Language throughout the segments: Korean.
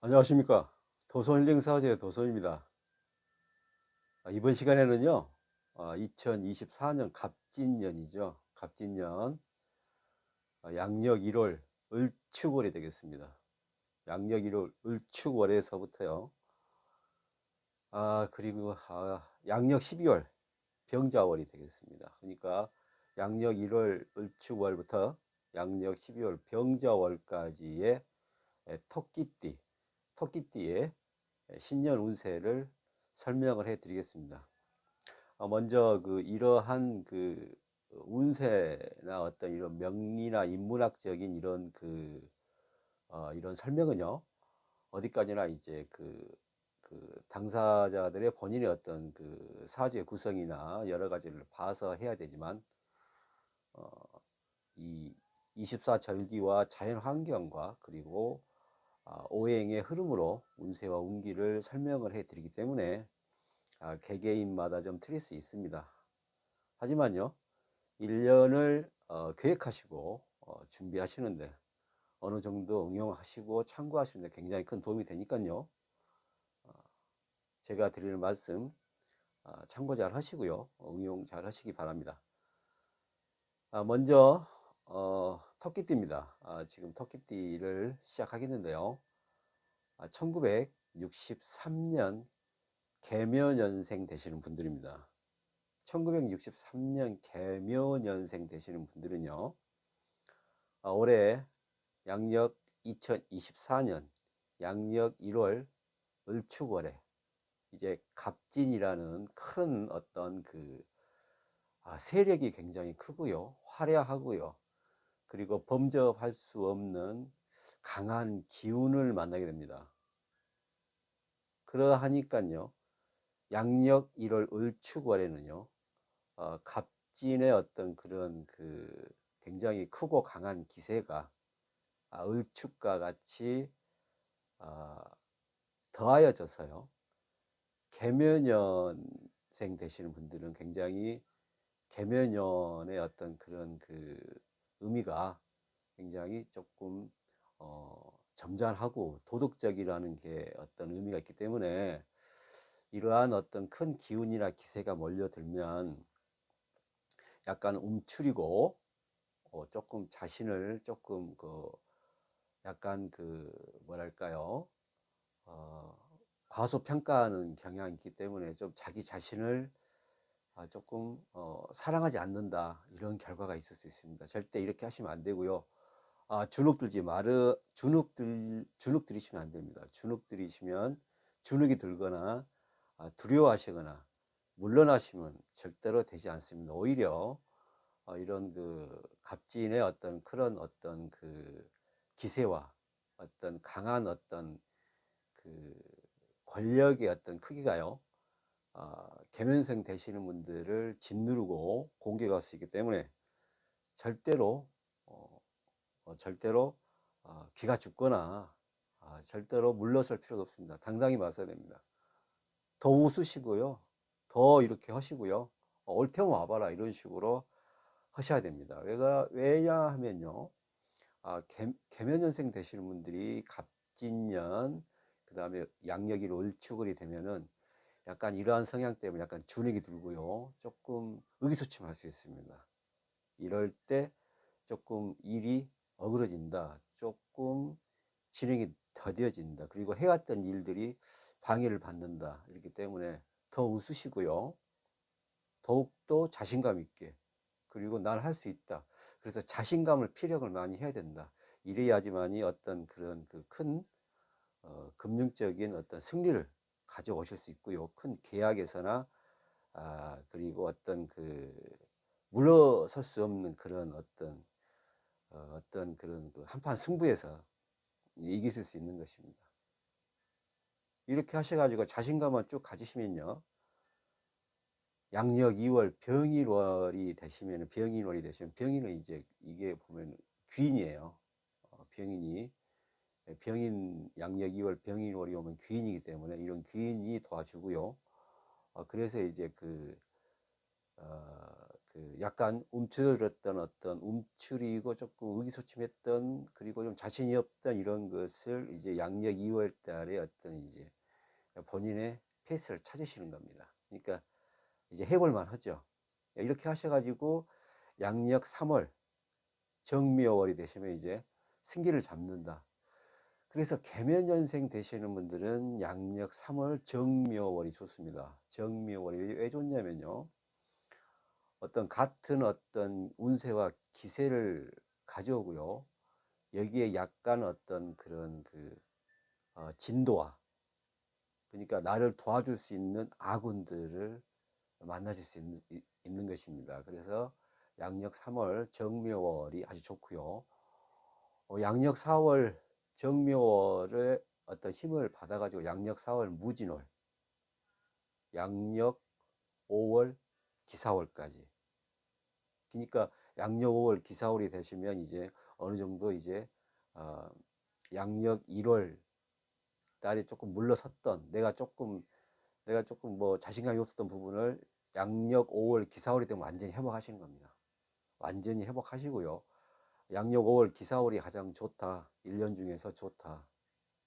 안녕하십니까. 도선힐링사제의 도선입니다. 이번 시간에는요, 2024년 갑진년이죠. 갑진년, 양력 1월 을축월이 되겠습니다. 양력 1월 을축월에서부터요, 그리고 양력 12월 병자월이 되겠습니다. 그러니까 양력 1월 을축월부터 양력 12월 병자월까지의 토끼띠의 신년 운세를 설명을 해 드리겠습니다. 먼저 이러한 운세나 어떤 이런 명리나 인문학적인 이런 이런 설명은요, 어디까지나 이제 당사자들의 본인의 어떤 사주의 구성이나 여러 가지를 봐서 해야 되지만, 어, 이 24절기와 자연 환경과 그리고 오행의 흐름으로 운세와 운기를 설명을 해 드리기 때문에 개개인마다 좀 틀릴 수 있습니다. 하지만요, 1년을 계획하시고 준비하시는데 어느 정도 응용하시고 참고하시는데 굉장히 큰 도움이 되니까요. 제가 드리는 말씀 참고 잘 하시고요. 응용 잘 하시기 바랍니다. 먼저 터키띠입니다. 지금 터키띠를 시작하겠는데요. 1963년 개묘년생 되시는 분들입니다. 1963년 개묘년생 되시는 분들은요, 올해 양력 2024년 양력 1월 을축월에 이제 갑진이라는 큰 어떤 세력이 굉장히 크고요, 화려하고요, 그리고 범접할 수 없는 강한 기운을 만나게 됩니다. 그러하니까요, 양력 1월 을축월에는요, 갑진의 어떤 그런 굉장히 크고 강한 기세가 을축과 같이 아, 더하여져서요, 개묘년생 되시는 분들은 굉장히 개묘년의 어떤 그런 의미가 굉장히 조금 점잖하고 도덕적이라는 게 어떤 의미가 있기 때문에, 이러한 어떤 큰 기운이나 기세가 몰려들면 약간 움츠리고 조금 자신을 조금 약간 뭐랄까요, 어, 과소평가하는 경향이 있기 때문에 좀 자기 자신을 조금 사랑하지 않는다, 이런 결과가 있을 수 있습니다. 절대 이렇게 하시면 안 되고요. 주눅 들이시면 안 됩니다. 주눅 들이시면 주눅이 들거나 두려워하시거나 물러나시면 절대로 되지 않습니다. 오히려 이런 갑진의 어떤 그런 어떤 기세와 어떤 강한 어떤 그 권력의 어떤 크기가요, 계면생 되시는 분들을 짓누르고 공격할 수 있기 때문에 절대로 어, 절대로 기가 죽거나 절대로 물러설 필요가 없습니다. 당당히 맞서야 됩니다. 더 웃으시고요, 더 이렇게 하시고요, 올 테면 와봐라, 이런 식으로 하셔야 됩니다. 왜냐하면요, 개면년생 되시는 분들이 갑진년, 그 다음에 양력일 을축월이 되면은 약간 이러한 성향 때문에 약간 주눅이 들고요, 조금 의기소침할 수 있습니다. 이럴 때 조금 일이 어그러진다, 조금 진행이 더뎌진다, 그리고 해왔던 일들이 방해를 받는다, 이렇기 때문에 더 웃으시고요, 더욱더 자신감 있게, 그리고 난 할 수 있다, 그래서 자신감을 피력을 많이 해야 된다, 이래야지만이 어떤 그런 큰 금융적인 어떤 승리를 가져오실 수 있고요, 큰 계약에서나 그리고 어떤 물러설 수 없는 그런 어떤 그런 한판 승부에서 이기실 수 있는 것입니다. 이렇게 하셔가지고 자신감을 쭉 가지시면요, 양력 2월 병인월이 되시면, 병인은 이제 이게 보면 귀인이에요. 병인이 병인 양력 2월 병인월이 오면 귀인이기 때문에 이런 귀인이 도와주고요. 그래서 이제 어, 그 약간 움츠렸던 어떤 움츠리고 조금 의기소침했던 그리고 좀 자신이 없던 이런 것을 이제 양력 2월 달에 어떤 이제 본인의 페이스를 찾으시는 겁니다. 그러니까 이제 해볼 만하죠. 이렇게 하셔가지고 양력 3월 정묘월이 되시면 이제 승기를 잡는다. 그래서 개면연생 되시는 분들은 양력 3월 정묘월이 좋습니다. 정묘월이 왜 좋냐면요. 어떤 같은 어떤 운세와 기세를 가져오고요. 여기에 약간 어떤 그런 그 진도와 그러니까 나를 도와줄 수 있는 아군들을 만나실 수 있는 것입니다. 그래서 양력 3월 정묘월이 아주 좋고요. 양력 4월 정묘월의 어떤 힘을 받아가지고 양력 4월 무진월, 양력 5월 기사월까지. 그러니까 양력 5월 기사월이 되시면 이제 어느 정도 이제 어, 양력 1월 달에 조금 물러섰던 내가 조금 뭐 자신감이 없었던 부분을 양력 5월 기사월이 되면 완전히 회복하시는 겁니다. 완전히 회복하시고요. 양력 5월 기사월이 가장 좋다. 1년 중에서 좋다.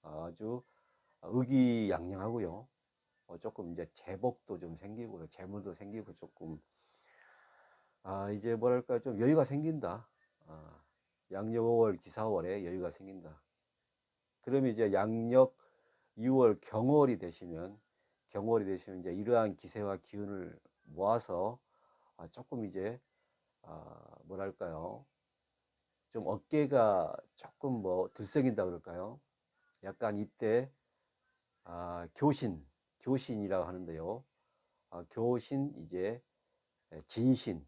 아주 의기양양하고요. 조금 이제 재복도 좀 생기고요. 재물도 생기고 조금 이제 뭐랄까 좀 여유가 생긴다. 양력 5월 기사월에 여유가 생긴다. 그러면 이제 양력 6월 경월이 되시면 이제 이러한 기세와 기운을 모아서 조금 이제 뭐랄까요 좀 어깨가 조금 뭐 들썩인다 그럴까요? 약간 이때 교신이라고 하는데요. 교신 이제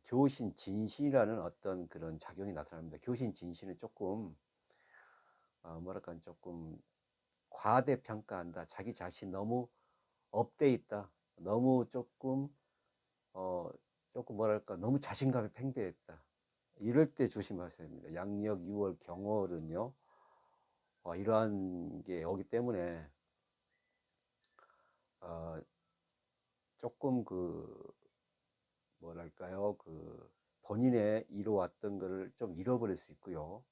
교신 진신이라는 어떤 그런 작용이 나타납니다. 교신 진신은 조금 뭐랄까 조금 과대평가한다. 자기 자신 너무 업돼 있다. 너무 어, 조금 뭐랄까 너무 자신감이 팽배했다. 이럴 때 조심하셔야 됩니다. 양력 6월 경월은요. 이러한 게 오기 때문에 어, 조금 그 뭐랄까요 그 본인의 이뤄왔던 것을 좀 잃어버릴 수 있고요.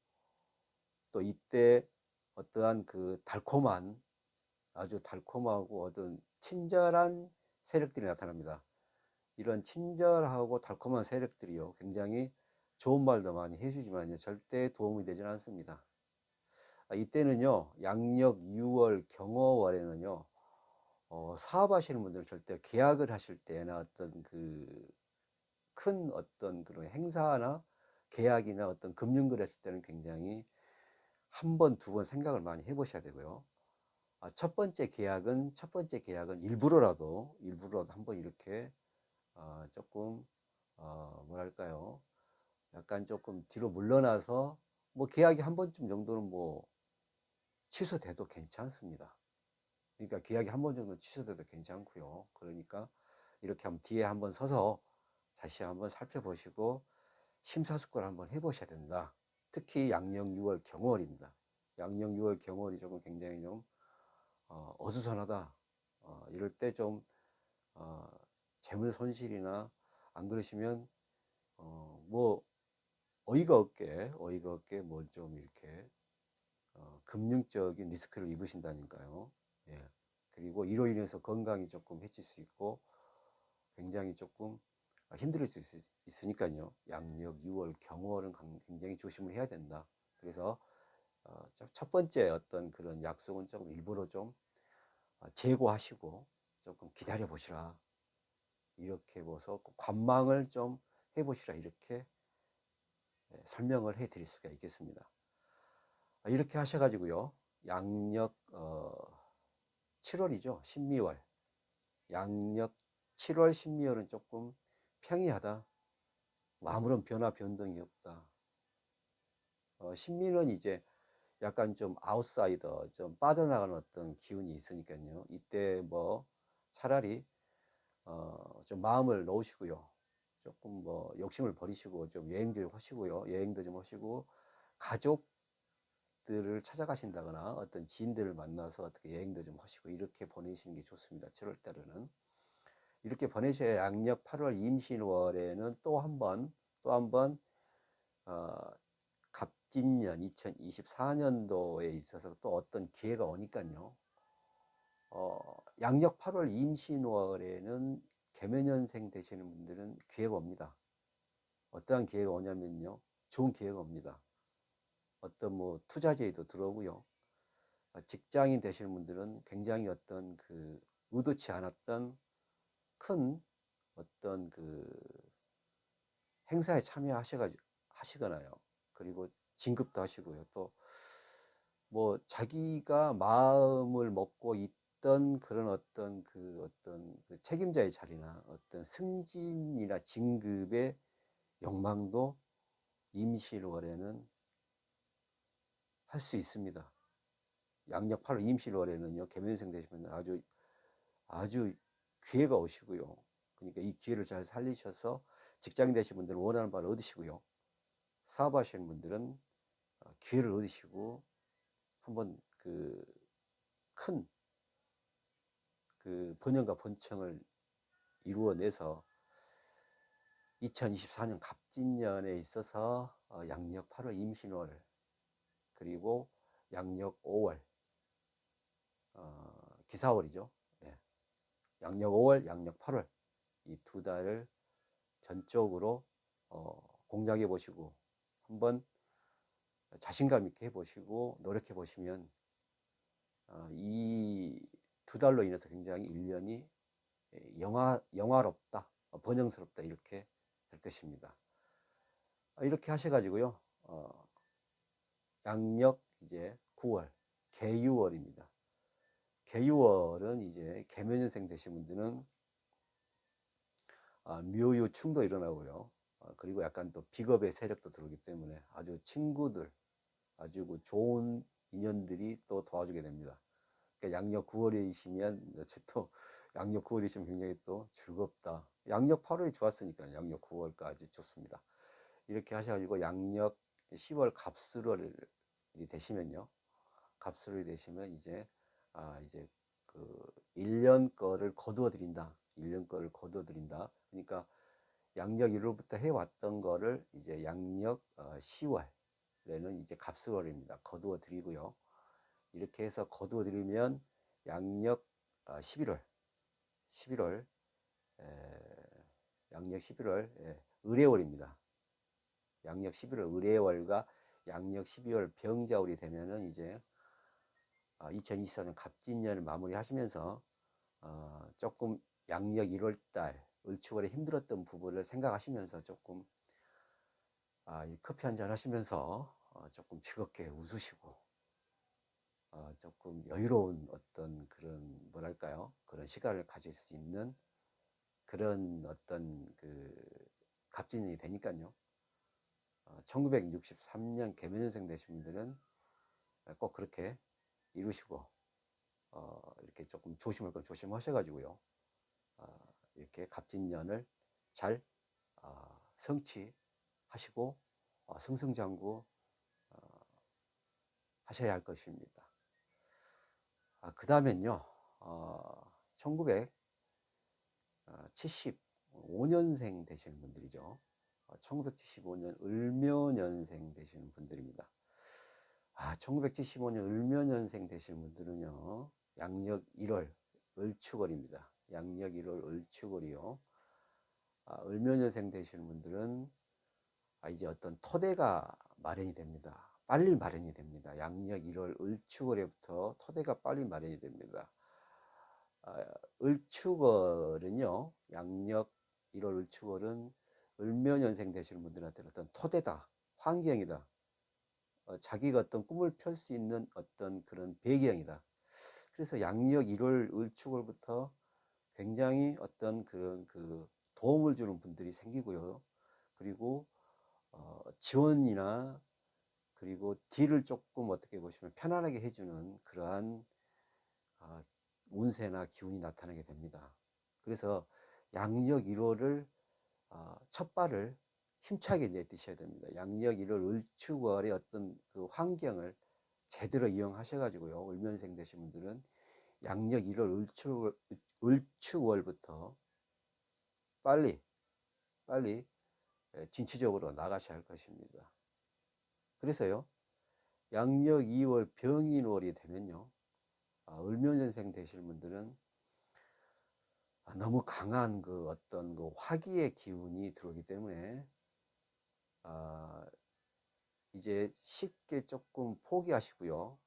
또 이때 어떠한 그 아주 달콤하고 어떤 친절한 세력들이 나타납니다. 이런 친절하고 달콤한 세력들이요 굉장히 좋은 말도 많이 해주지만요 절대 도움이 되지는 않습니다. 이때는요 양력 6월 경어월에는요 사업하시는 분들은 절대 계약을 하실 때나 어떤 그 큰 어떤 그런 행사나 계약이나 어떤 금융거래 했을 때는 굉장히 한 번, 두 번 생각을 많이 해보셔야 되고요. 첫 번째 계약은 일부러라도 한번 이렇게 조금 뭐랄까요 약간 조금 뒤로 물러나서 뭐 계약이 한 번쯤 정도는 뭐 취소돼도 괜찮습니다. 그러니까 계약이 한 번 정도 취소돼도 괜찮고요. 그러니까 이렇게 한번 뒤에 한번 서서 다시 한번 살펴보시고 심사숙고를 한번 해보셔야 된다. 특히 양력 6월 경월입니다. 양력 6월 경월이 조금 굉장히 좀 어수선하다. 이럴 때 좀 재물 손실이나 안 그러시면 뭐 어이가 없게 뭐 좀 이렇게 금융적인 리스크를 입으신다니까요. 예. 그리고 이로 인해서 건강이 조금 해칠 수 있고 굉장히 조금 힘들 수 있으니까요. 양력 6월 경월은 굉장히 조심을 해야 된다. 그래서 첫 번째 어떤 그런 약속은 조금 일부러 좀 재고하시고 조금 기다려 보시라. 이렇게 해서 관망을 좀 해보시라. 이렇게 설명을 해 드릴 수가 있겠습니다. 이렇게 하셔가지고요. 양력 7월이죠. 신미월. 양력 7월 신미월은 조금 평이하다. 아무런 변화 변동이 없다. 신미는 이제 약간 좀 아웃사이더, 좀 빠져나가는 어떤 기운이 있으니까요. 이때 뭐 차라리 좀 마음을 놓으시고요. 조금 뭐 욕심을 버리시고 좀 여행들 하시고요. 여행도 좀 하시고 가족들을 찾아가신다거나 어떤 지인들을 만나서 어떻게 여행도 좀 하시고 이렇게 보내시는 게 좋습니다. 7월 달에는 이렇게 보내셔야 양력 8월 임신월에는 또 한 번 갑진년 2024년도에 있어서 또 어떤 기회가 오니까요. 양력 8월 임신월에는 개묘년생 되시는 분들은 기회가 옵니다. 어떠한 기회가 오냐면요, 좋은 기회가 옵니다. 어떤 뭐 투자제도 들어오고요. 직장인 되시는 분들은 굉장히 어떤 그 의도치 않았던 큰 어떤 그 행사에 하시거나요. 그리고 진급도 하시고요. 또 뭐 자기가 마음을 먹고 있던 그런 어떤 그 책임자의 자리나 어떤 승진이나 진급의 욕망도 임실월에는 할 수 있습니다. 양력 8월 임실월에는요, 개면생 되시면 아주 기회가 오시고요. 그러니까 이 기회를 잘 살리셔서 직장인 되신 분들은 원하는 바를 얻으시고요. 사업하시는 분들은 기회를 얻으시고 한번 큰 번영과 번창을 이루어내서 2024년 갑진년에 있어서 양력 8월 임신월, 그리고 양력 5월 기사월이죠. 네. 양력 5월, 양력 8월 이 두 달을 전적으로 공략해 보시고 한번 자신감 있게 해보시고 노력해 보시면 이 두 달로 인해서 굉장히 1년이 영화롭다, 번영스럽다 이렇게 될 것입니다. 이렇게 하셔가지고요. 양력 이제 9월 개유월입니다. 개유월은 이제 개묘년생 되신 분들은 묘유충도 일어나고요. 그리고 약간 또 비겁의 세력도 들어오기 때문에 아주 친구들, 아주 좋은 인연들이 또 도와주게 됩니다. 그러니까 양력 9월이시면 또 양력 9월이시면 굉장히 또 즐겁다. 양력 8월이 좋았으니까 양력 9월까지 좋습니다. 이렇게 하셔가지고 양력 10월 갑술월이 되시면요. 갑술월이 되시면 이제 이제 1년 거를 거두어 드린다. 1년 거를 거두어 드린다. 그러니까 양력 1월부터 해왔던 거를 이제 양력 10월에는 이제 갑술월입니다. 거두어 드리고요. 이렇게 해서 거두어 드리면 양력 11월 양력 11월 을해월입니다. 양력 11월 을해월과 양력 12월 병자월이 되면은 이제 2024년 갑진년을 마무리 하시면서 조금 양력 1월달 을축월에 힘들었던 부분을 생각하시면서 조금 커피 한잔 하시면서 조금 즐겁게 웃으시고 조금 여유로운 어떤 그런 뭐랄까요, 그런 시간을 가질 수 있는 그런 어떤 갑진년이 되니까요. 1963년 개묘년생 되신 분들은 꼭 그렇게 이루시고 이렇게 조금 조심할 건 조심하셔가지고요. 이렇게 갑진년을 잘 성취하시고 승승장구 하셔야 할 것입니다. 그 다음엔요, 1975년생 되시는 분들이죠. 1975년 을묘년생 되시는 분들입니다. 1975년 을묘년생 되시는 분들은요, 양력 1월 을축월입니다. 양력 1월 을축월이요. 을묘년생 되시는 분들은 이제 어떤 토대가 마련이 됩니다. 빨리 마련이 됩니다. 양력 1월 을축월에부터 토대가 빨리 마련이 됩니다. 을축월은요, 양력 1월 을축월은 을묘년생 되시는 분들한테는 어떤 토대다, 환경이다, 자기가 어떤 꿈을 펼 수 있는 어떤 그런 배경이다. 그래서 양력 1월 을축월부터 굉장히 어떤 그런 도움을 주는 분들이 생기고요. 그리고 지원이나 그리고 딜을 조금 어떻게 보시면 편안하게 해주는 그러한 운세나 기운이 나타나게 됩니다. 그래서 양력 1월을 첫 발을 힘차게 내딛으셔야 됩니다. 양력 1월 을축월의 어떤 환경을 제대로 이용하셔가지고요. 을면생 되신 분들은 양력 1월 을축월부터 빨리 진취적으로 나가셔야 할 것입니다. 그래서요, 양력 2월 병인월이 되면요, 을묘년생 되실 분들은 너무 강한 그 어떤 그 화기의 기운이 들어오기 때문에 이제 쉽게 조금 포기하시고요.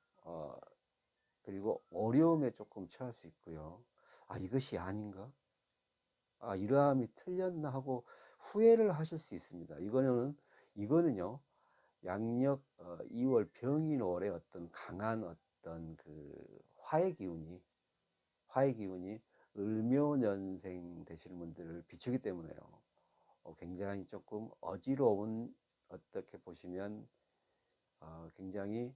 그리고 어려움에 조금 처할 수 있고요. 이것이 아닌가? 이러함이 틀렸나 하고 후회를 하실 수 있습니다. 이거는요, 양력 2월 병인월의 어떤 강한 어떤 그 화의 기운이 을묘년생 되시는 분들을 비추기 때문에요. 굉장히 조금 어지러운, 어떻게 보시면 굉장히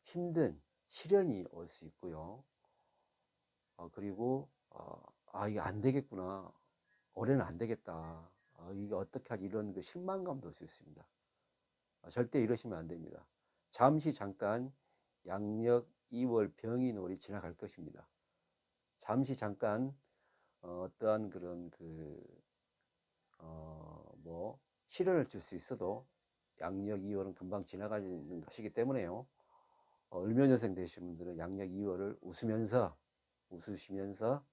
힘든 시련이 올 수 있고요. 그리고 이게 안 되겠구나, 올해는 안 되겠다, 이게 어떻게 하지, 이런 그 실망감도 올 수 있습니다. 절대 이러시면 안 됩니다. 잠시 잠깐 양력 2월 병인월이 지나갈 것입니다. 잠시 잠깐 어떠한 그런 뭐 시련을 줄 수 있어도 양력 2월은 금방 지나가는 것이기 때문에요. 을묘년생 되신 분들은 양력 2월을 웃으시면서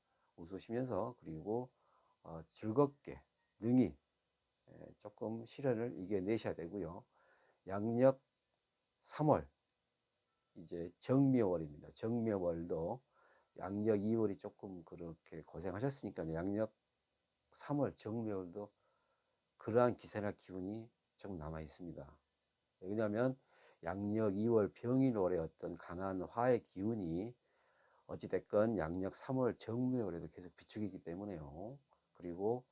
그리고 즐겁게 능히 조금 시련을 이겨내셔야 되고요. 양력 3월 이제 정묘월입니다. 정묘월도 양력 2월이 조금 그렇게 고생하셨으니까 양력 3월 정묘월도 그러한 기세나 기운이 조금 남아 있습니다. 왜냐하면 양력 2월 병인월의 어떤 강한 화의 기운이 어찌됐건 양력 3월 정묘월에도 계속 비추기기 때문에요. 그리고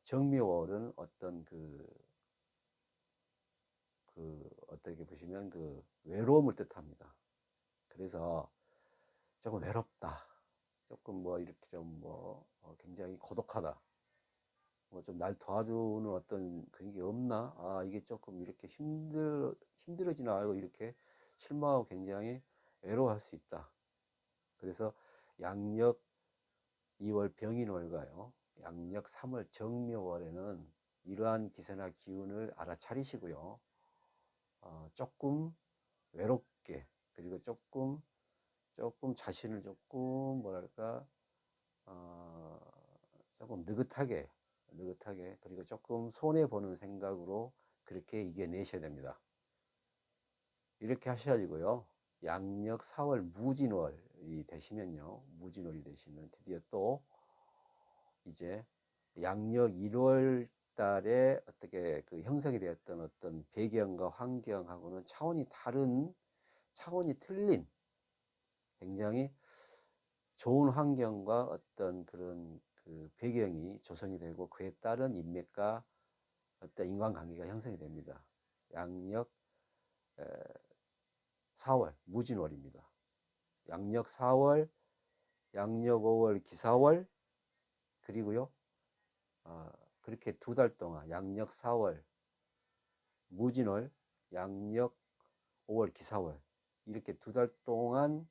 정묘월은 어떤 어떻게 보시면 그 외로움을 뜻합니다. 그래서 조금 외롭다, 조금 뭐 이렇게 좀 굉장히 고독하다, 뭐 좀 날 도와주는 어떤 그런 게 없나, 이게 조금 이렇게 힘들어지나 알고 이렇게 실망하고 굉장히 외로워할 수 있다. 그래서 양력 2월 병인월과요, 양력 3월 정묘월에는 이러한 기세나 기운을 알아차리시고요. 조금 외롭게, 그리고 조금 자신을 조금 뭐랄까 조금 느긋하게, 그리고 조금 손해 보는 생각으로 그렇게 이겨내셔야 됩니다. 이렇게 하셔야지고요, 양력 4월 무진월이 되시면 드디어 또 이제 양력 1월 달에 어떻게 그 형성이 되었던 어떤 배경과 환경하고는 차원이 틀린 굉장히 좋은 환경과 어떤 그런 그 배경이 조성이 되고, 그에 따른 인맥과 어떤 인간관계가 형성이 됩니다. 양력 4월 무진월입니다. 양력 4월, 양력 5월 기사월, 그리고요 그렇게 2달 동안 양력 4월 무진월, 양력 5월 기사월, 이렇게 2달 동안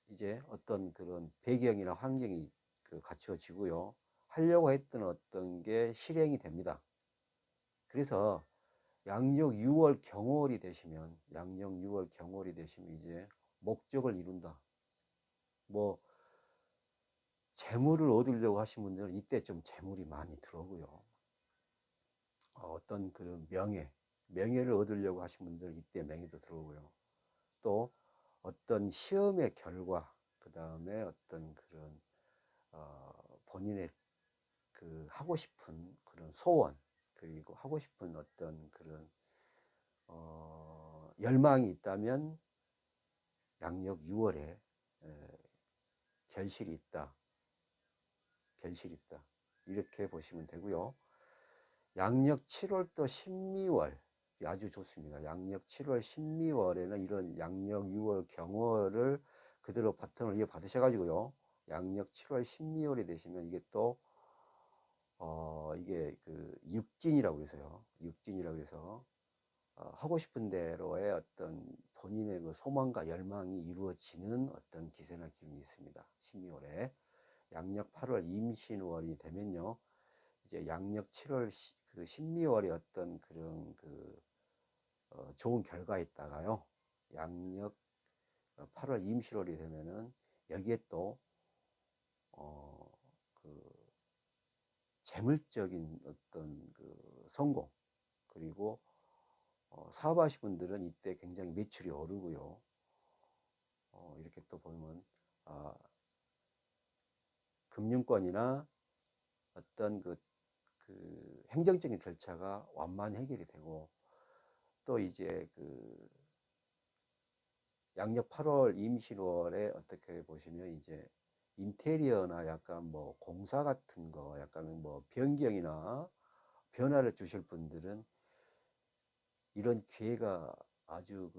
이제 어떤 그런 배경이나 환경이 갖추어지고요, 하려고 했던 어떤 게 실행이 됩니다. 그래서 양력 6월 경월이 되시면 이제 목적을 이룬다, 뭐 재물을 얻으려고 하신 분들은 이때 좀 재물이 많이 들어오고요, 어떤 그런 명예를 얻으려고 하신 분들은 이때 명예도 들어오고요, 또 어떤 시험의 결과, 그 다음에 어떤 그런 본인의 그 하고 싶은 그런 소원, 그리고 하고 싶은 어떤 그런 열망이 있다면 양력 6월에 결실이 있다, 이렇게 보시면 되고요. 양력 7월 또 신미월 아주 좋습니다. 양력 7월 신미월에는 이런 양력 6월 경월을 그대로 바탕을 이어 받으셔 가지고요, 양력 7월 신미월이 되시면 이게 또 이게 그 육진이라고 해서 하고 싶은 대로의 어떤 본인의 그 소망과 열망이 이루어지는 어떤 기세나 기운이 있습니다. 신미월에 양력 8월 임신월이 되면요, 이제 양력 7월 그 신미월의 어떤 그런 좋은 결과에 있다가요, 양력 8월 임신월이 되면은 여기에 또 그 재물적인 어떤 그 성공, 그리고 사업하시는 분들은 이때 굉장히 매출이 오르고요. 이렇게 또 보면 금융권이나 어떤 그 행정적인 절차가 완만히 해결이 되고, 또 이제 그 양력 8월 임신월에 어떻게 보시면 이제 인테리어나 약간 뭐 공사 같은 거 약간 뭐 변경이나 변화를 주실 분들은 이런 기회가 아주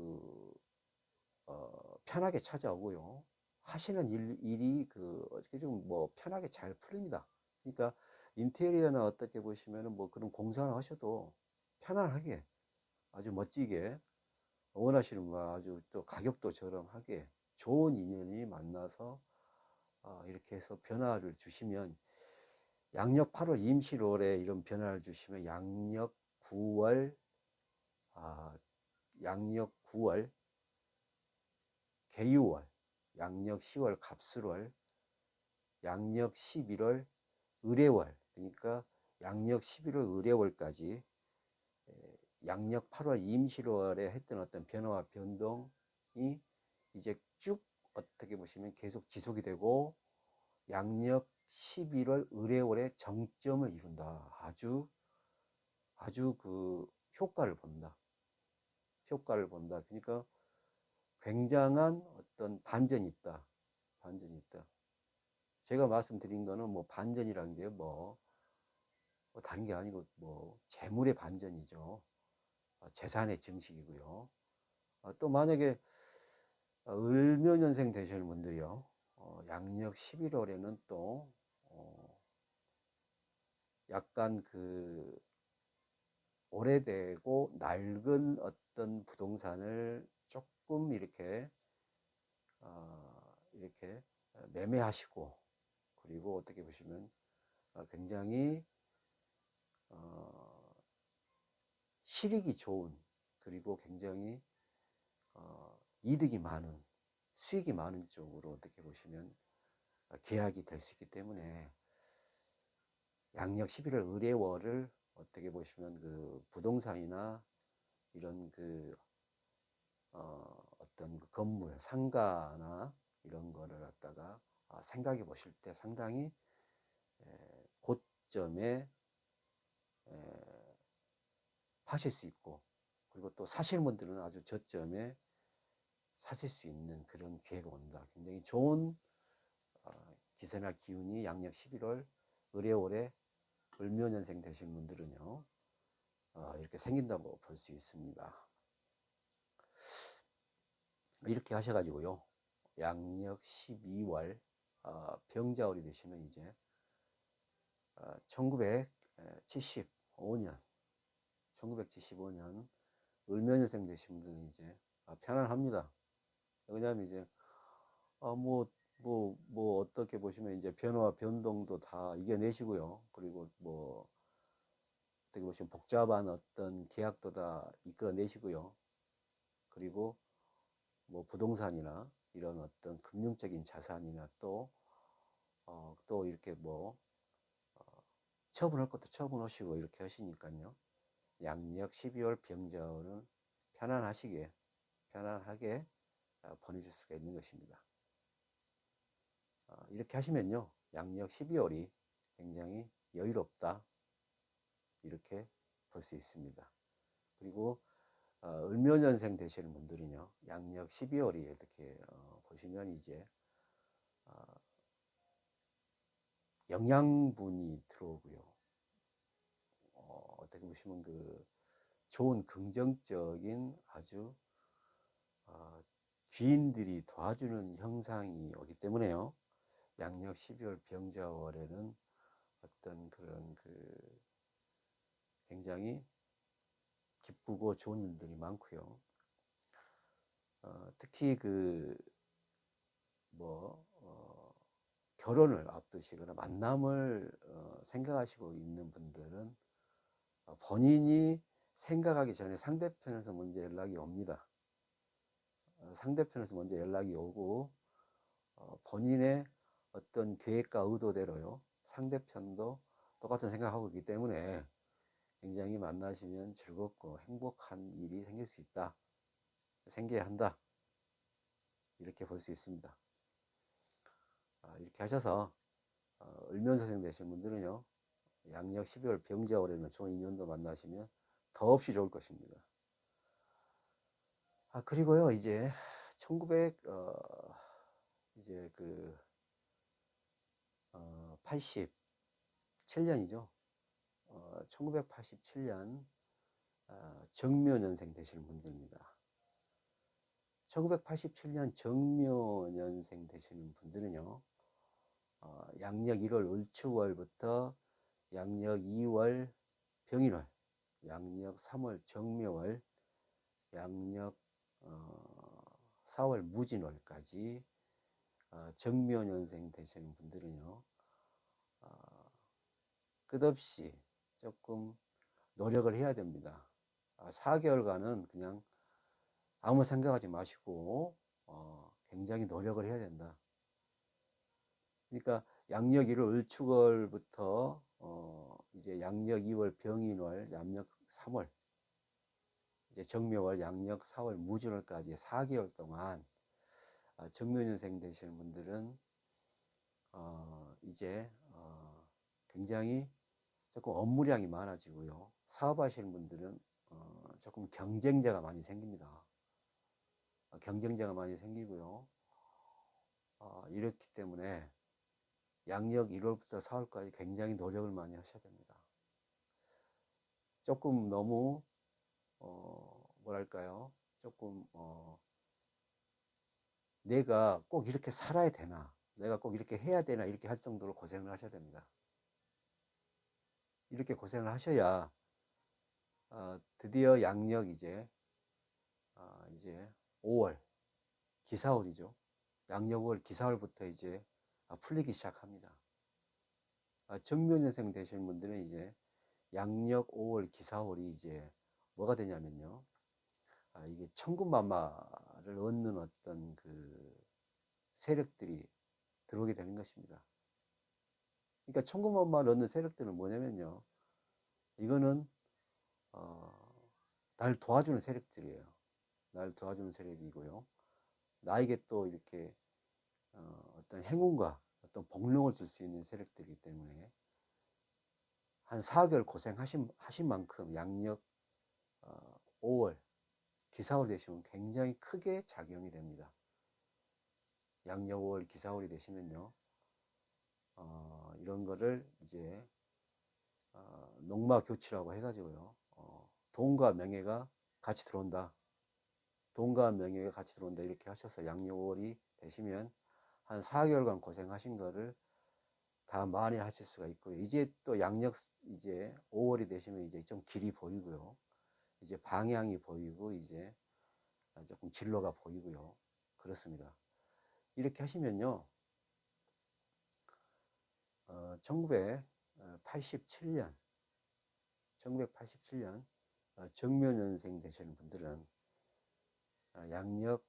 편하게 찾아오고요. 하시는 일이 어떻게 좀 뭐 편하게 잘 풀립니다. 그러니까 인테리어나 어떻게 보시면은 뭐 그런 공사를 하셔도 편안하게 아주 멋지게 원하시는 거 아주 또 가격도 저렴하게 좋은 인연이 만나서 이렇게 해서 변화를 주시면, 양력 8월 임시월에 이런 변화를 주시면 양력 9월 양력 9월 개유월, 양력 10월 갑술월, 양력 11월 을해월, 그러니까 양력 11월 을해월까지 양력 8월 임시월에 했던 어떤 변화와 변동이 이제 쭉 어떻게 보시면 계속 지속이 되고 양력 11월 을해월에 정점을 이룬다. 아주 그 효과를 본다. 효과를 본다. 그러니까 굉장한 어떤 반전이 있다. 반전이 있다. 제가 말씀드린 거는 뭐 반전이라는 게 뭐 다른 게 아니고 뭐 재물의 반전이죠. 재산의 증식이고요. 또 만약에 을묘년생 되시는 분들이요, 양력 11월에는 또 약간 그 오래되고 낡은 어떤 부동산을 조금 이렇게 매매하시고, 그리고 어떻게 보시면 굉장히 실익이 좋은, 그리고 굉장히 이득이 많은, 수익이 많은 쪽으로 어떻게 보시면 계약이 될 수 있기 때문에 양력 11월 을해월을 어떻게 보시면 그 부동산이나 이런 어떤 그 건물, 상가나 이런 거를 갖다가 생각해 보실 때 상당히 고점에 파실 수 있고, 그리고 또 사시는 분들은 아주 저점에 사실 수 있는 그런 기회가 온다. 굉장히 좋은 기세나 기운이 양력 11월 을해월에 을묘년생 되신 분들은요, 이렇게 생긴다고 볼 수 있습니다. 이렇게 하셔가지고요, 양력 12월 병자월이 되시면 이제 1975년 을묘년생 되신 분들은 이제 편안합니다. 왜냐하면 이제 뭐 어떻게 보시면 이제 변화와 변동도 다 이겨내시고요. 그리고 뭐 어떻게 보시면 복잡한 어떤 계약도 다 이끌어내시고요. 그리고 뭐 부동산이나 이런 어떤 금융적인 자산이나 또 이렇게 뭐 처분할 것도 처분하시고 이렇게 하시니까요. 양력 12월 병자월은 편안하게 보내실 수가 있는 것입니다. 이렇게 하시면요, 양력 12월이 굉장히 여유롭다, 이렇게 볼 수 있습니다. 그리고 을묘년생 되시는 분들은요, 양력 12월이 이렇게 보시면 이제 영양분이 들어오고요, 어떻게 보시면 좋은 긍정적인 아주 귀인들이 도와주는 형상이 오기 때문에요, 양력 12월 병자월에는 어떤 그런 굉장히 기쁘고 좋은 일들이 많고요. 특히 결혼을 앞두시거나 만남을 생각하시고 있는 분들은 본인이 생각하기 전에 상대편에서 먼저 연락이 옵니다. 상대편에서 먼저 연락이 오고 본인의 어떤 계획과 의도대로요, 상대편도 똑같은 생각하고 있기 때문에 굉장히 만나시면 즐겁고 행복한 일이 생길 수 있다, 생겨야 한다, 이렇게 볼 수 있습니다. 이렇게 하셔서 을면서생 되신 분들은요, 양력 12월 병자월에 좋은 인연도 만나시면 더없이 좋을 것입니다. 그리고요, 이제 87년이죠. 1987년 정묘년생 되시는 분들입니다. 1987년 정묘년생 되시는 분들은요, 양력 1월 을축월부터 양력 2월 병인월, 양력 3월 정묘월, 양력 4월 무진월까지 정묘년생 되시는 분들은요, 끝없이 조금 노력을 해야 됩니다. 4개월간은 그냥 아무 생각하지 마시고 굉장히 노력을 해야 된다. 그러니까 양력 1월 을축월부터 이제 양력 2월 병인월, 양력 3월, 이제 정묘월, 양력 4월 무진월까지 4개월 동안 정묘년생 되시는 분들은 이제 굉장히 조금 업무량이 많아지고요. 사업하시는 분들은 조금 경쟁자가 많이 생깁니다. 경쟁자가 많이 생기고요. 이렇기 때문에 양력 1월부터 4월까지 굉장히 노력을 많이 하셔야 됩니다. 조금 너무 뭐랄까요, 조금 내가 꼭 이렇게 살아야 되나, 내가 꼭 이렇게 해야 되나, 이렇게 할 정도로 고생을 하셔야 됩니다. 이렇게 고생을 하셔야 드디어 양력 이제 5월 기사월이죠. 양력 5월 기사월부터 이제 풀리기 시작합니다. 정묘년생 되시는 분들은 이제 양력 5월 기사월이 이제 뭐가 되냐면요, 이게 천군만마를 얻는 어떤 그 세력들이 들어오게 되는 것입니다. 그러니까 천군만마를 얻는 세력들은 뭐냐면요, 이거는 날 도와주는 세력들이에요. 날 도와주는 세력이고요, 나에게 또 이렇게 어떤 행운과 어떤 복령을 줄 수 있는 세력들이기 때문에 한 4개월 고생하신 만큼 양력 5월 기사월 되시면 굉장히 크게 작용이 됩니다. 양력 5월 기사월이 되시면요, 이런 거를 이제 농마교치라고 해가지고요, 돈과 명예가 같이 들어온다, 돈과 명예가 같이 들어온다, 이렇게 하셔서 양력 5월이 되시면 한 4개월간 고생하신 거를 다 만회하실 수가 있고요. 이제 또 양력 이제 5월이 되시면 이제 좀 길이 보이고요, 이제 방향이 보이고, 이제 조금 진로가 보이고요. 그렇습니다. 이렇게 하시면요, 1987년 정묘년생 되시는 분들은 양력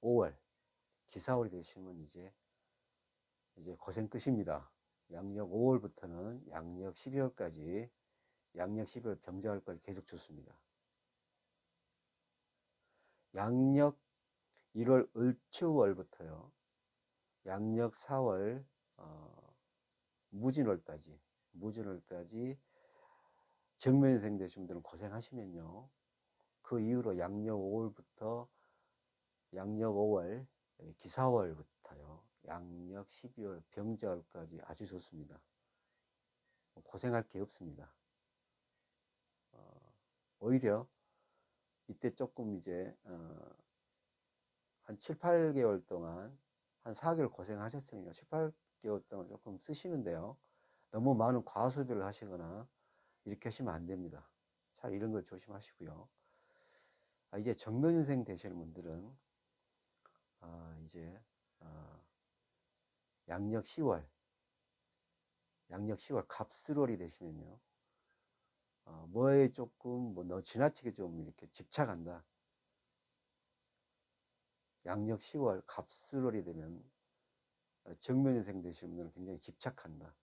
5월 기사월이 되시면 이제 고생 끝입니다. 양력 5월부터는 양력 12월까지, 양력 12월 병자월까지 계속 좋습니다. 양력 1월 을축월부터요, 양력 4월 무진월까지 정묘년생 되신 분들은 고생하시면요, 그 이후로 양력 5월부터 양력 5월 기사월부터요, 양력 12월 병자월까지 아주 좋습니다. 고생할 게 없습니다. 오히려 이때 조금 이제 한 7, 8개월 동안, 한 4개월 고생하셨으니까 7, 8개월 동안 조금 쓰시는데요, 너무 많은 과소비를 하시거나 이렇게 하시면 안 됩니다. 잘 이런 걸 조심하시고요. 이제 정묘년생 되시는 분들은 이제 양력 10월, 양력 10월 갑술월이 되시면요. 뭐에 조금 뭐 너 지나치게 좀 이렇게 집착한다. 양력 10월 갑술월이 되면 정묘년생 되시는 분들은 굉장히 집착한다.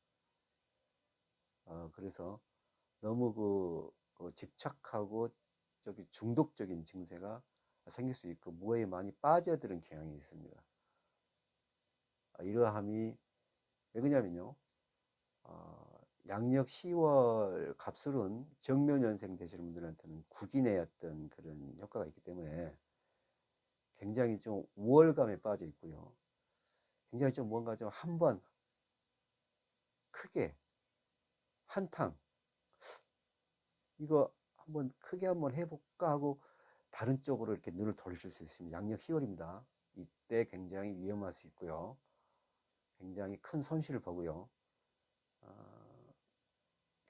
그래서 너무 그 집착하고 저기 중독적인 증세가 생길 수 있고 무에 많이 빠져드는 경향이 있습니다. 이러함이 왜 그러냐면요. 양력 10월 갑술은 정묘년생 되시는 분들한테는 국인의 어떤 그런 효과가 있기 때문에 굉장히 좀 우월감에 빠져 있고요. 굉장히 좀 뭔가 좀 한번 크게 한탕 이거 한번 크게 한번 해볼까 하고 다른 쪽으로 이렇게 눈을 돌리실 수 있습니다. 양력 10월입니다. 이때 굉장히 위험할 수 있고요. 굉장히 큰 손실을 보고요.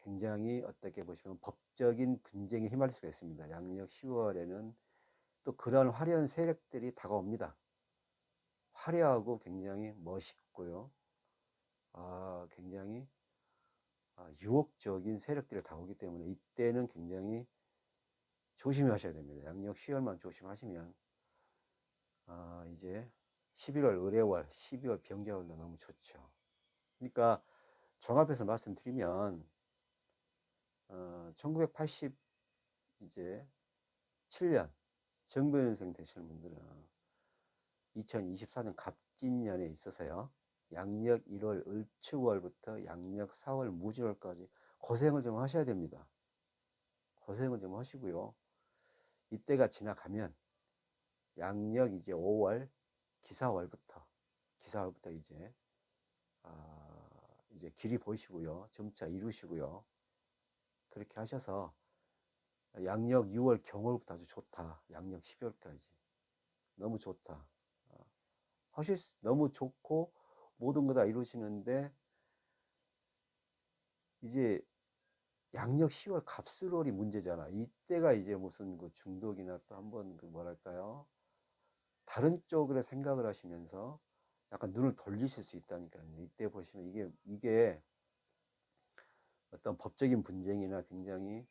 굉장히 어떻게 보시면 법적인 분쟁에 휘말릴 수가 있습니다. 양력 10월에는 또 그러한 화려한 세력들이 다가옵니다. 화려하고 굉장히 멋있고요. 굉장히 유혹적인 세력들이 다가오기 때문에 이때는 굉장히 조심하셔야 됩니다. 양력 10월만 조심하시면 이제 11월 의뢰월, 12월 병자월도 너무 좋죠. 그러니까 종합해서 말씀드리면 1980 이제 7년 정묘년생 되시는 분들은 2024년 갑진년에 있어서요. 양력 1월 을축월부터 양력 4월 무지월까지 고생을 좀 하셔야 됩니다. 고생을 좀 하시고요. 이때가 지나가면 양력 이제 5월 기사월부터 이제 길이 보이시고요. 점차 이루시고요. 그렇게 하셔서 양력 6월 경월부터 아주 좋다. 양력 12월까지 너무 좋다. 너무 좋고 모든 거 다 이루시는데 이제 양력 10월 갑술월이 문제잖아. 이때가 이제 무슨 그 중독이나 또 한번 그 뭐랄까요? 다른 쪽으로 생각을 하시면서 약간 눈을 돌리실 수 있다니까요. 이때 보시면 이게 어떤 법적인 분쟁이나 굉장히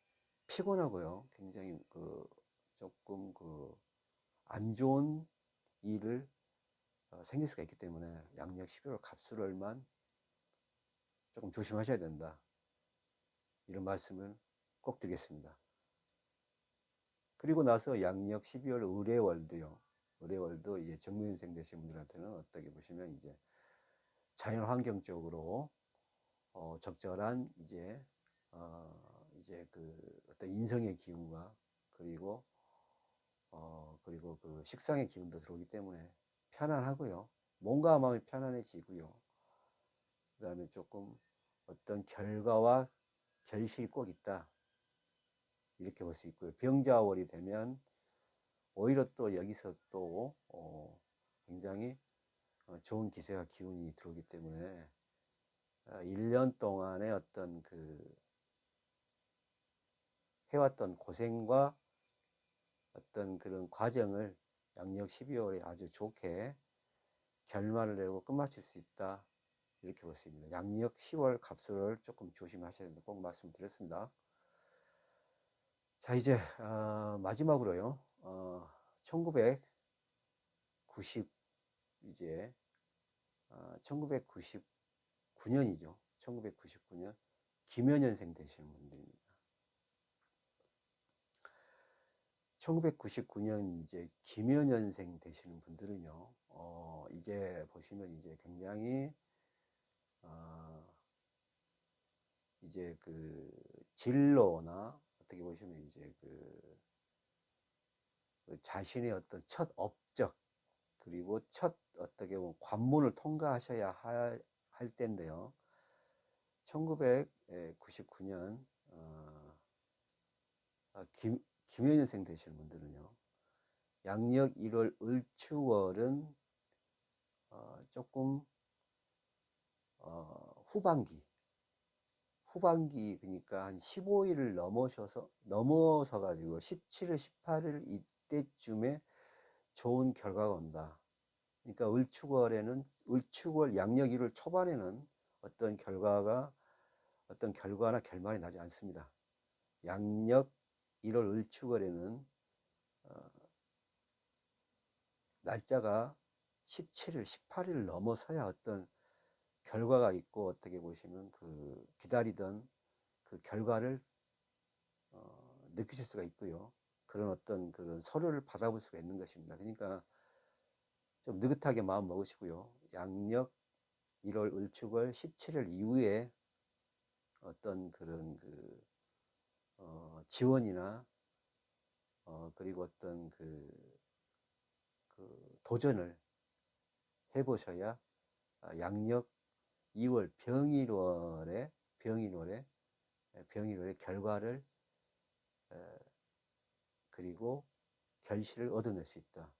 피곤하고요. 굉장히 그 조금 그 안 좋은 일을 생길 수가 있기 때문에 양력 12월 갑술월만 조금 조심하셔야 된다. 이런 말씀을 꼭 드리겠습니다. 그리고 나서 양력 12월 의뢰월도요. 의뢰월도 이제 정묘인생 되신 분들한테는 어떻게 보시면 이제 자연 환경적으로 적절한 이제 그 어떤 인성의 기운과 그리고 그리고 그 식상의 기운도 들어오기 때문에 편안하고요. 몸과 마음이 편안해지고요. 그 다음에 조금 어떤 결과와 결실이 꼭 있다. 이렇게 볼 수 있고요. 병자월이 되면 오히려 또 여기서 또 굉장히 좋은 기세와 기운이 들어오기 때문에 1년 동안의 어떤 그 해왔던 고생과 어떤 그런 과정을 양력 12월에 아주 좋게 결말을 내고 끝마칠 수 있다. 이렇게 볼 수 있습니다. 양력 10월 갑술을 조금 조심하셔야 된다. 꼭 말씀드렸습니다. 자, 이제 마지막으로요. 1990 이제 1999년이죠. 1999년 김연년생 되시는 분들입니다. 1999년 이제 김연년생 되시는 분들은요. 이제 보시면 이제 굉장히 이제 그 진로나 어떻게 보시면 이제 그 자신의 어떤 첫 업적 그리고 첫 어떻게 보면 관문을 통과하셔야 할 때인데요. 1999년 김연년생 되시는 분들은요. 양력 1월 을축월은 조금 후반기 그러니까 한 15일을 넘어서 가지고 17일 18일 이때쯤에 좋은 결과가 온다. 그러니까 을축월에는 을축월 양력 1월 초반에는 어떤 결과나 결말이 나지 않습니다. 양력 1월 을축월에는 날짜가 17일, 18일 넘어서야 어떤 결과가 있고, 어떻게 보시면 그 기다리던 그 결과를 느끼실 수가 있고요. 그런 어떤 그런 서류를 받아볼 수가 있는 것입니다. 그러니까 좀 느긋하게 마음 먹으시고요. 양력 1월 을축월 17일 이후에 어떤 그런 지원이나 그리고 어떤 그 도전을 해보셔야 양력 2월 병인월에 결과를 그리고 결실을 얻어낼 수 있다.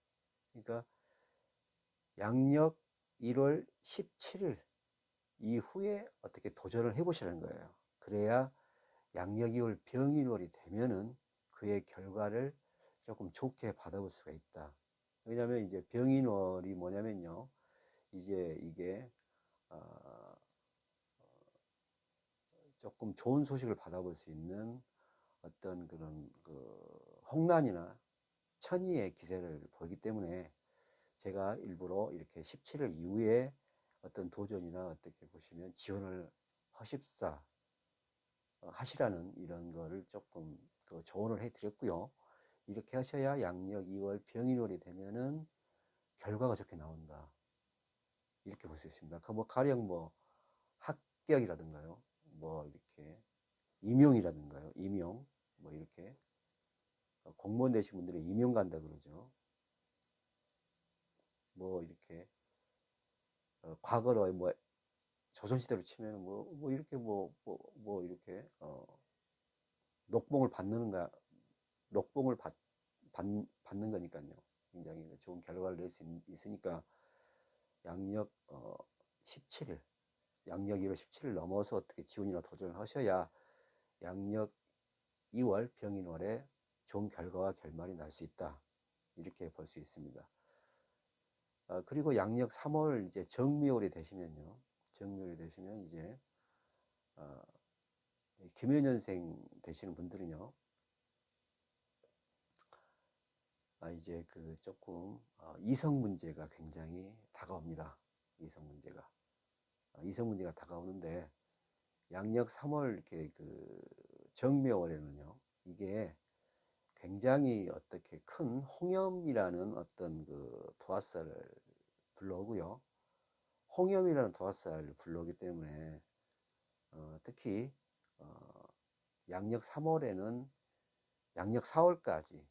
그러니까 양력 1월 17일 이후에 어떻게 도전을 해보시는 거예요. 그래야 양력 2월 병인월이 되면은 그의 결과를 조금 좋게 받아볼 수가 있다. 왜냐하면 이제 병인월이 뭐냐면요, 이제 이게 조금 좋은 소식을 받아볼 수 있는 어떤 그런 홍난이나 천의의 기세를 보이기 때문에 제가 일부러 이렇게 17일 이후에 어떤 도전이나 어떻게 보시면 지원을 허십사 하시라는 이런 거를 조금 조언을 해 드렸고요. 이렇게 하셔야 양력 2월 병인월이 되면은 결과가 좋게 나온다. 이렇게 볼 수 있습니다. 뭐 가령 뭐 합격이라든가요. 뭐 이렇게 임용이라든가요. 임용. 뭐 이렇게 공무원 되신 분들은 임용 간다 그러죠. 뭐 이렇게 과거로 뭐 조선시대로 치면 뭐 이렇게 뭐 이렇게 녹봉을 받는가, 녹봉을 받는 거니까요. 굉장히 좋은 결과를 낼 수 있으니까 양력 17일, 양력 1월 17일 넘어서 어떻게 지원이나 도전을 하셔야 양력 2월 병인월에 좋은 결과와 결말이 날 수 있다. 이렇게 볼 수 있습니다. 그리고 양력 3월 이제 정묘월이 되시면요. 정묘월이 되시면 이제 김해년생 되시는 분들은요. 이제 조금 이성 문제가 굉장히 다가옵니다. 이성 문제가 다가오는데 양력 3월 이렇게 정묘월에는요. 이게 굉장히 어떻게 큰 홍염이라는 어떤 도화살을 불러오고요. 홍염이라는 도화살을 불러오기 때문에 특히 양력 3월에는 양력 4월까지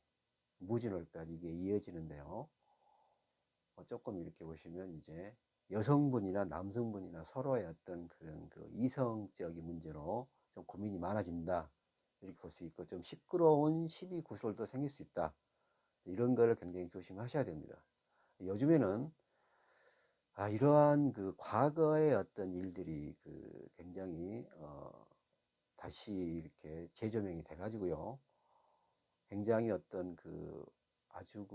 무진월까지 이게 이어지는데요. 조금 이렇게 보시면 이제 여성분이나 남성분이나 서로의 어떤 그런 이성적인 문제로 좀 고민이 많아진다. 이렇게 볼 수 있고 좀 시끄러운 시비 구설도 생길 수 있다. 이런 거를 굉장히 조심하셔야 됩니다. 요즘에는 이러한 과거의 어떤 일들이 굉장히 다시 이렇게 재조명이 돼 가지고요. 굉장히 어떤 아주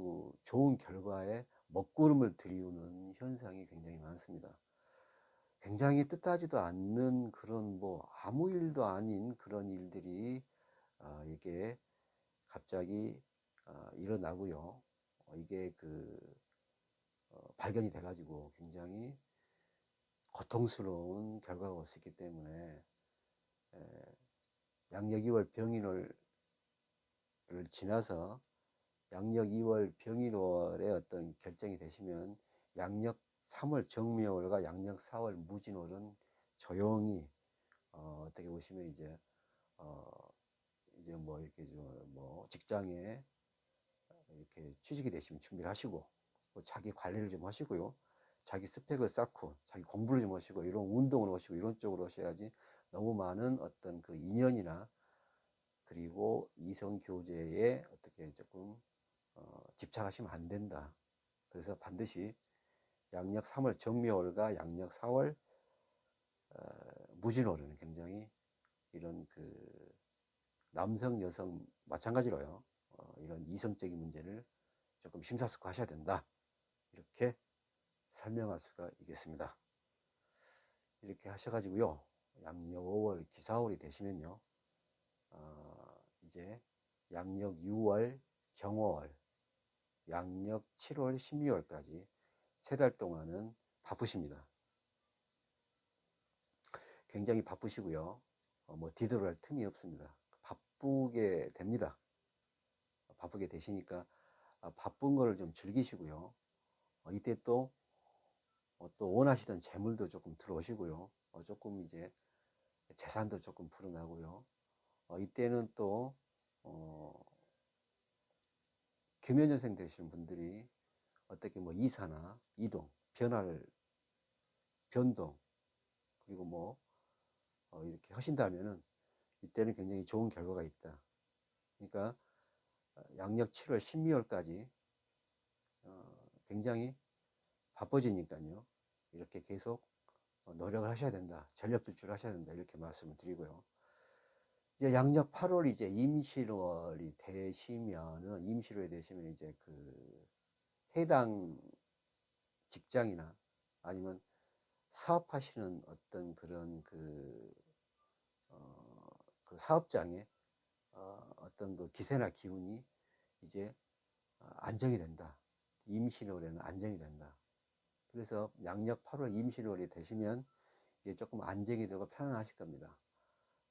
좋은 결과에 먹구름을 들이우는 현상이 굉장히 많습니다. 굉장히 뜻하지도 않는 그런 뭐 아무 일도 아닌 그런 일들이 이게 갑자기 일어나고요. 이게 발견이 돼 가지고 굉장히 고통스러운 결과가 올 수 있기 때문에 양력 2월 병인월을 지나서 양력 2월 병인월에 어떤 결정이 되시면 양력 3월 정묘월과 양력 4월 무진월은 조용히 어떻게 보시면 이제 뭐 이렇게 뭐 직장에 이렇게 취직이 되시면 준비를 하시고 또 자기 관리를 좀 하시고요. 자기 스펙을 쌓고 자기 공부를 좀 하시고 이런 운동을 하시고 이런 쪽으로 하셔야지 너무 많은 어떤 인연이나 그리고 이성 교제에 어떻게 조금 집착하시면 안 된다. 그래서 반드시 양력 3월 정묘월과 양력 4월 무진월은 굉장히 이런 남성 여성 마찬가지로요. 이런 이성적인 문제를 조금 심사숙고하셔야 된다. 이렇게 설명할 수가 있겠습니다. 이렇게 하셔가지고요. 양력 5월 기사월이 되시면요. 이제 양력 6월 경호월, 양력 7월 12월까지 3달 동안은 바쁘십니다. 굉장히 바쁘시고요. 뭐 뒤돌아갈 틈이 없습니다. 바쁘게 됩니다. 바쁘게 되시니까 바쁜 거를 좀 즐기시고요. 이때 또 원하시던 재물도 조금 들어오시고요. 조금 이제 재산도 조금 불어나고요. 이때는 또 금연년생 되시는 분들이 어떻게 뭐 이사나 이동, 변동, 그리고 뭐 이렇게 하신다면은 이때는 굉장히 좋은 결과가 있다. 그러니까 양력 7월, 12월까지 굉장히 바빠지니까요. 이렇게 계속 노력을 하셔야 된다. 전력 질주를 하셔야 된다. 이렇게 말씀을 드리고요. 이제 양력 8월 이제 임실월이 되시면은 이제 그 해당 직장이나 아니면 사업하시는 어떤 그런 그 사업장에 어떤 그 기세나 기운이 이제 안정이 된다. 임신월에는 안정이 된다. 그래서 양력 8월 임신월이 되시면 이제 조금 안정이 되고 편안하실 겁니다.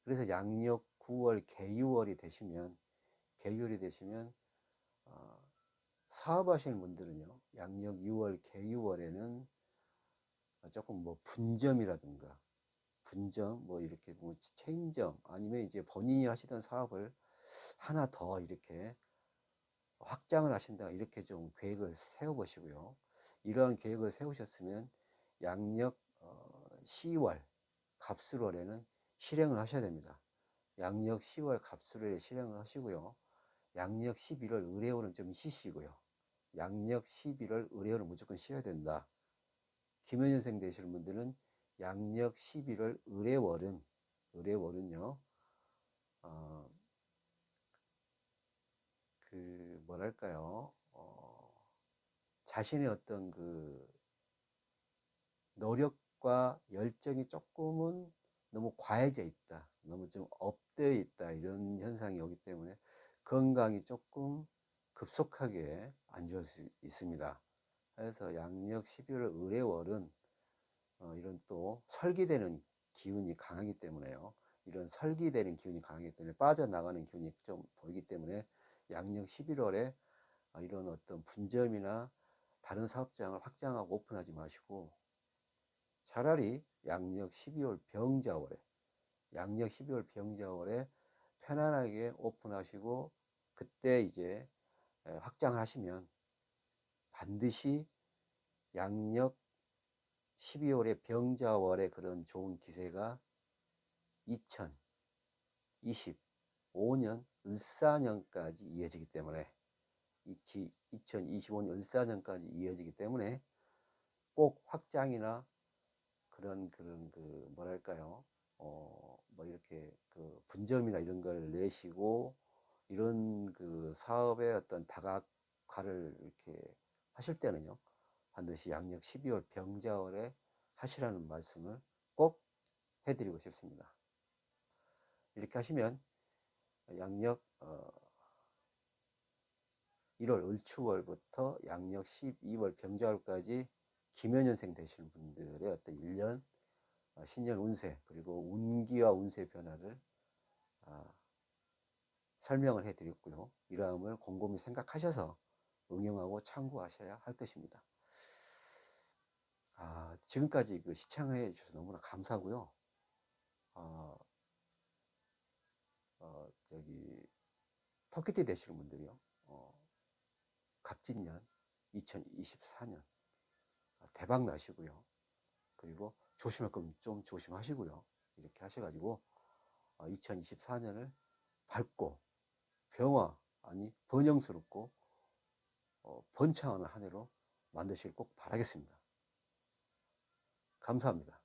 그래서 양력 9월 개유월이 되시면 사업하시는 분들은요, 양력 6월 개유월에는 조금 뭐 분점이라든가 뭐 이렇게 뭐 체인점 아니면 이제 본인이 하시던 사업을 하나 더 이렇게 확장을 하신다, 이렇게 좀 계획을 세워 보시고요. 이러한 계획을 세우셨으면 양력 10월 갑술월에는 실행을 하셔야 됩니다. 양력 10월 갑술월에 실행을 하시고요. 양력 11월 을해월은 좀 쉬시고요. 양력 11월 을해월은 무조건 쉬어야 된다. 김해년생 되시는 분들은 양력 11월 을해월은요, 그 뭐랄까요, 자신의 어떤 그 노력과 열정이 조금은 너무 과해져 있다, 너무 좀 업되어 있다, 이런 현상이 오기 때문에 건강이 조금 급속하게 안 좋을 수 있습니다. 그래서 양력 11월 을해월은 이런 또 설기되는 기운이 강하기 때문에요. 이런 설기되는 기운이 강하기 때문에 빠져나가는 기운이 좀 보이기 때문에 양력 11월에 이런 어떤 분점이나 다른 사업장을 확장하고 오픈하지 마시고 차라리 양력 12월 병자월에 편안하게 오픈하시고 그때 이제 확장을 하시면 반드시 양력 12월에 병자월의 그런 좋은 기세가 2025년 을사년까지 이어지기 때문에 2025년 을사년까지 이어지기 때문에 꼭 확장이나 그런 그 뭐랄까요, 뭐 이렇게 그 분점이나 이런 걸 내시고 이런 그 사업의 어떤 다각화를 이렇게 하실 때는요, 반드시 양력 12월 병자월에 하시라는 말씀을 꼭 해드리고 싶습니다. 이렇게 하시면 양력 1월 을추월부터 양력 12월 병자월까지 김해년생 되시는 분들의 어떤 1년 신년 운세, 그리고 운기와 운세 변화를 설명을 해드렸고요. 이러함을 곰곰이 생각하셔서 응용하고 참고하셔야 할 것입니다. 지금까지 그 시청해 주셔서 너무나 감사하고요. 토끼띠 되시는 분들이요, 갑진년 2024년 대박 나시고요. 그리고 조심할 건 좀 조심하시고요. 이렇게 하셔가지고 2024년을 밝고 번영스럽고 번창하는 한 해로 만드시길 꼭 바라겠습니다. 감사합니다.